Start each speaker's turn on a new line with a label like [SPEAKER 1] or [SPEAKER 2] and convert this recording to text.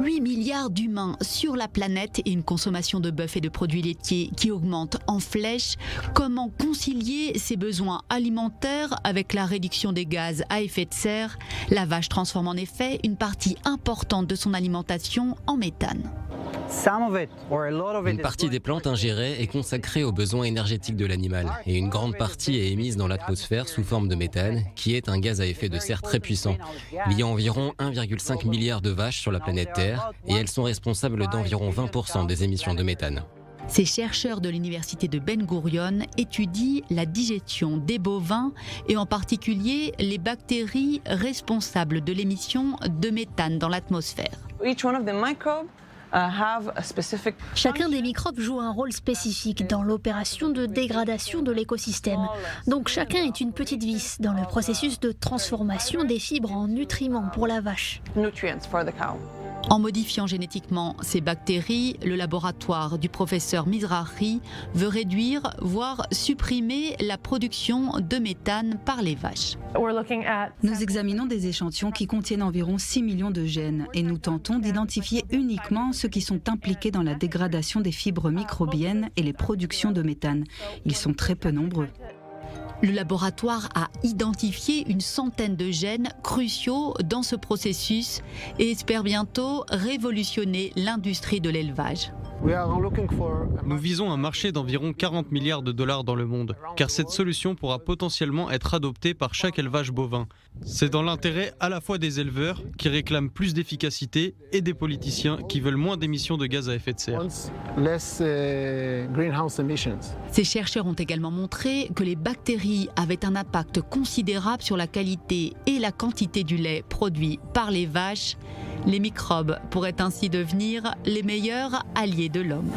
[SPEAKER 1] 8 milliards d'humains sur la planète et une consommation de bœuf et de produits laitiers qui augmente en flèche. Comment concilier ces besoins alimentaires avec la réduction des gaz à effet de serre? La vache transforme en effet une partie importante de son alimentation en méthane.
[SPEAKER 2] Une partie des plantes ingérées est consacrée aux besoins énergétiques de l'animal et une grande partie est émise dans l'atmosphère sous forme de méthane, qui est un gaz à effet de serre très puissant. Il y a environ 1,5 milliard de vaches sur la planète Terre et elles sont responsables d'environ 20% des émissions de méthane.
[SPEAKER 1] Ces chercheurs de l'université de Ben Gurion étudient la digestion des bovins et en particulier les bactéries responsables de l'émission de méthane dans l'atmosphère.
[SPEAKER 3] Chacun des microbes joue un rôle spécifique dans l'opération de dégradation de l'écosystème. Donc chacun est une petite vis dans le processus de transformation des fibres en nutriments pour la vache.
[SPEAKER 1] En modifiant génétiquement ces bactéries, le laboratoire du professeur Mizrahi veut réduire, voire supprimer la production de méthane par les vaches.
[SPEAKER 4] Nous examinons des échantillons qui contiennent environ 6 millions de gènes et nous tentons d'identifier uniquement ceux qui sont impliqués dans la dégradation des fibres microbiennes et les productions de méthane. Ils sont très peu nombreux.
[SPEAKER 1] Le laboratoire a identifié une centaine de gènes cruciaux dans ce processus et espère bientôt révolutionner l'industrie de l'élevage.
[SPEAKER 5] Nous visons un marché d'environ 40 milliards de dollars dans le monde, car cette solution pourra potentiellement être adoptée par chaque élevage bovin. C'est dans l'intérêt à la fois des éleveurs, qui réclament plus d'efficacité, et des politiciens, qui veulent moins d'émissions de gaz à effet de serre.
[SPEAKER 1] Ces chercheurs ont également montré que les bactéries avaient un impact considérable sur la qualité et la quantité du lait produit par les vaches. Les microbes pourraient ainsi devenir les meilleurs alliés de l'homme.